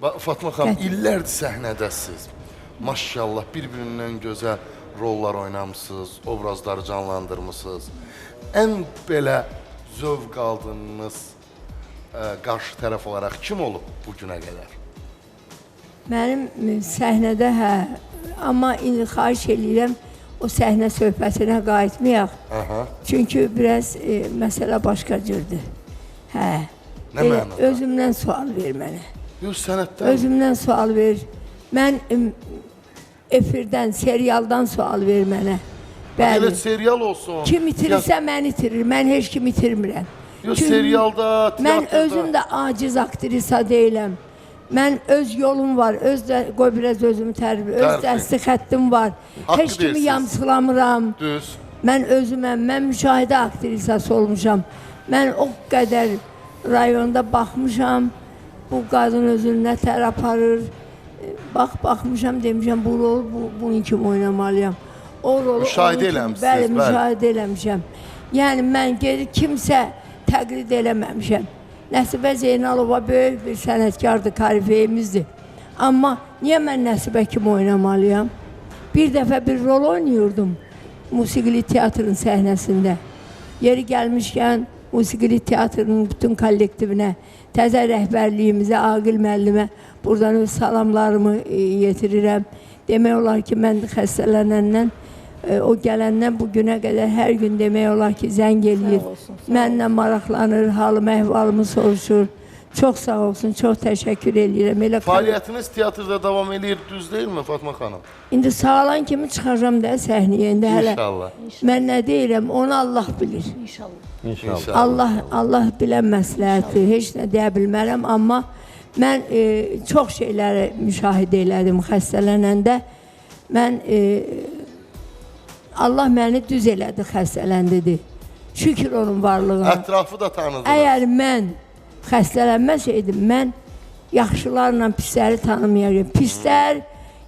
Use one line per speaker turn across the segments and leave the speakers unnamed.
Fatma xanım, illərdir səhnədəsiz. Maşallah, bir-birindən gözəl rollar oynamışsınız, obrazları canlandırmışsınız. Ən belə zövq aldığınız qarşı tərəf olaraq kim olub bu günə qədər?
Mənim səhnədə amma indi xahiş edirəm o səhnə söhbətinə qayıtmayaq. Çünki biraz məsələ başqa cürdür.
Nə mənada?
Özümdən sual ver mənə.
Yox, sənətdən.
Özümdən sual ver. Mən efirdən, serialdan sual ver mənə.
Elə serial olsun.
Kim itirirsə mən itirir. Mən heç kim itirmirəm.
Yox, serialda, teatrda.
Mən özüm də aciz aktrisa deyiləm. Mən öz yolum var, qoy biraz özümü tərbiyə, öz dəsti xəttim var. Heç kimi yamsılamıram.
Düz.
Mən özüməm, mən müşahidə aktrisası olmuşam. Mən o qədər rayonda baxmışam, bu qadın özünü nə tər aparır. Baxmışam, demişəm, bu rolu bunun kimi oynamalıyam. O rolu
müşahidə eləmişsiniz.
Bəli, müşahidə eləmişəm. Yəni, mən kimsə təqlid eləməmişəm. Nəsibə Zeynalova böyük bir sənətkardır, karifeyimizdir. Amma niyə mən Nəsibə kimi oynamalıyam? Bir dəfə bir rol oynayırdım musiqili teatrın səhnəsində. Yeri gəlmişkən musiqili teatrının bütün kollektivinə, təzə rəhbərliyimizə, Aqil müəllimə buradan öz salamlarımı yetirirəm. Demək olar ki, mən xəstələnəndən, o gələndən bugünə qədər hər gün demək olar ki, zəng eləyir. Mənlə maraqlanır, halım, əhvalımı soruşur. Çox sağ olsun, çox təşəkkür edirəm.
Fəaliyyətiniz teatrda davam edir, düz deyilmi Fatma xanım?
İndi sağalan kimi çıxacam da səhnəyə.
İnşallah.
Mən nə deyirəm, onu Allah bilir.
İnşallah.
Allah bilən məsləhəti, heç nə deyə bilmərəm. Amma mən çox şeyləri müşahidə elədim xəstələnəndə. Mən Allah məni düz elədi, xəstələndirdi. Şükür onun varlığına.
Ətrafı da tanıdınız.
Əgər mən xəstələnməsəydim, mən yaxşılarla pisləri tanımayacağım. Pislər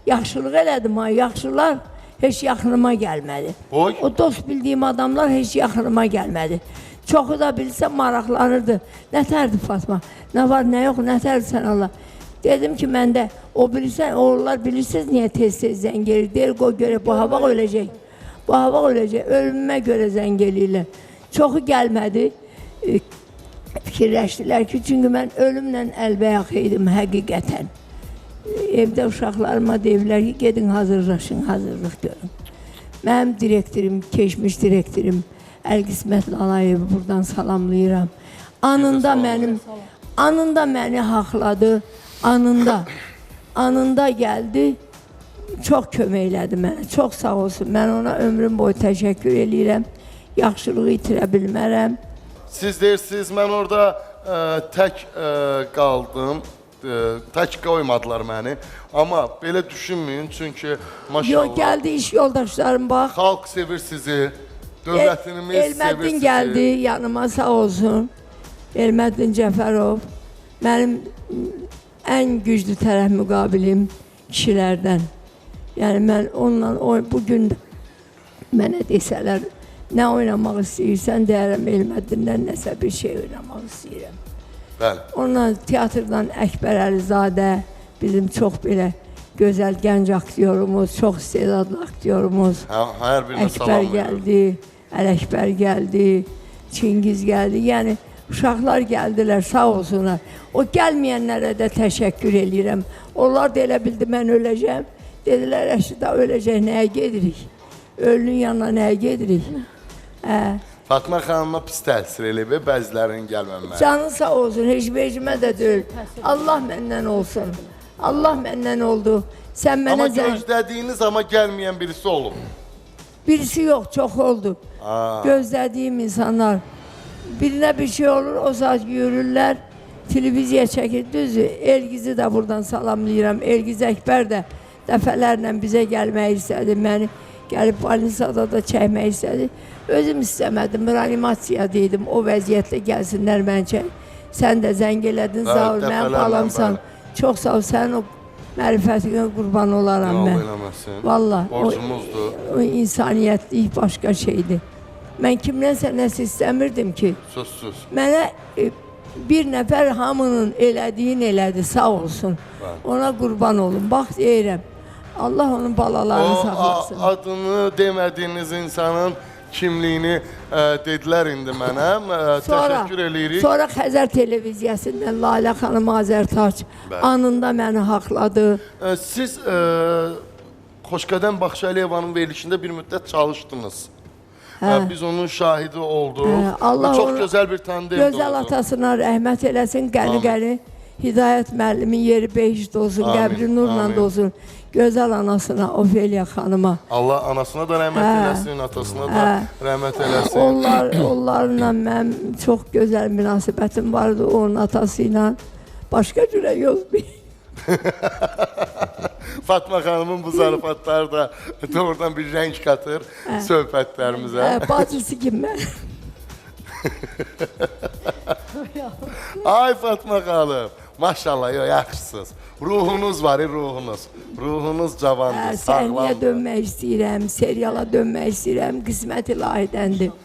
yaxşılıq elədim, yaxşılar heç yaxınıma gəlmədi. O dost bildiyim adamlar heç yaxınıma gəlmədi. Çoxu da bilsə maraqlanırdı. Nətərdir Fatma? Nə var, nə yox, nətərdir sən Allah? Dedim ki, məndə o bilirsən, onlar bilirsiniz niyə tez-tez zəng gelir? Deyir, qoy görə, bu hava öləcək. Bu hava öləcək, ölümümə görə zəng eləyirlər. Çoxu gəlmədi. Fikirləşdilər ki, çünki mən ölümlə əlbəyaq idim həqiqətən. Evdə uşaqlarıma deyirlər ki, gedin hazırlaşın, hazırlıq görün. Mənim direktorim, keçmiş direktorim Əlqismət Lalayevi buradan salamlayıram. Anında məni haqladı, anında gəldi, çox kömək elədi mənə, çox sağ olsun. Mən ona ömrüm boyu təşəkkür eləyirəm, yaxşılığı itirə bilmərəm.
Siz deyirsiniz, mən orada tək qaldım, tək qoymadılar məni. Amma belə düşünməyin, çünki maşallah...
Yox, gəldi iş yoldaşlarım, bax.
Xalq sevir sizi, dövlətimiz sevir sizi.
Elməddin gəldi yanıma, sağ olsun. Elməddin Cəfərov, mənim ən güclü tərəf müqabilim kişilərdən. Yəni, mən onunla, bugün mənə desələr, nə oynamaq istəyirsən, deyərəm, Elməddindən nəsə bir şey oynamaq istəyirəm.
Bəli.
Onunla teatrdan Əkbər Əlizadə, bizim çox belə gözəl gənc aktyorumuz, çox istedadlı aktyorumuz.
Hər birinə salam
gəldi, Ələkbər gəldi, Çingiz gəldi. Yəni, uşaqlar gəldilər, sağ olsunlar. O gəlməyənlərə də təşəkkür eləyirəm. Onlar da elə bildi, mən öləcəm. Dedilər, Rəşida öləcək, nəyə gedirik? Ölünün yanına nəyə gedirik?
Fatma xanıma pis təsir eləyib, bəzilərinin gəlməməyə.
Canın sağ olsun, heç vecimə də deyil. Allah məndən olsun. Allah məndən oldu.
Amma gözlədiyiniz, amma gəlməyən birisi olub.
Birisi yox, çox oldu. Gözlədiyim insanlar. Birinə bir şey olur, o saat yürürlər, televiziya çəkir, düzdür. Elgiz'i də buradan salamlayıram. Elgiz Əkbər də dəfələrlə bizə gəlmək istədi, məni gəlib Balinsada da çəkmək istədi. Özüm istəmədim, reanimasiyada idim, o vəziyyətlə gəlsinlər mən çək. Sən də zəng elədin, sağ ol, mən balamsan. Çox sağ ol, sənin o mərifətinə qurban olaram mən.
Allah eləməsin,
borcumuzdur. O insaniyyətlik başqa şeydir. Mən kimdənsə nəsə istəmirdim ki,
sözsüz.
Mənə bir nəfər hamının elədiyin elədi, sağ olsun. Ona qurban olun. Bax deyirəm. Allah onun balalarını saxlasın.
Adını demədiyiniz insanın kimliyini dedilər indi mənə. Təşəkkür eləyirik.
Sonra Xəzər televiziyasından Lalə xanım Azərtaç anında məni haqladı.
Siz Xoşqədəm Baxşəliyevanın verilişində bir müddət çalışdınız. Biz onun şahidi olduq. Çox gözəl bir tandem oldu.
Gözəl atasına rəhmət eləsin, qəni-qəni. Hidayət müəllimin yeri behişt olsun, qəbri nurla dolsun. Gözəl anasına, Ofeliya xanıma.
Allah anasına da rəhmət eləsin, atasına da rəhmət eləsin.
Onlarla mənim çox gözəl münasibətim vardı onun atası ilə. Başqa cürə yox.
Fatma xanımın bu zarafatları da doğrudan bir rəng katır söhbətlərimizə.
Bacısı kimi mən.
Ay Fatma xanım, maşallah, yaxşısınız. Ruhunuz var, ruhunuz. Ruhunuz cavandır,
Səhnəyə
sağlamdır.
dönmək istəyirəm, seriala dönmək istəyirəm, qismət ilahidəndir.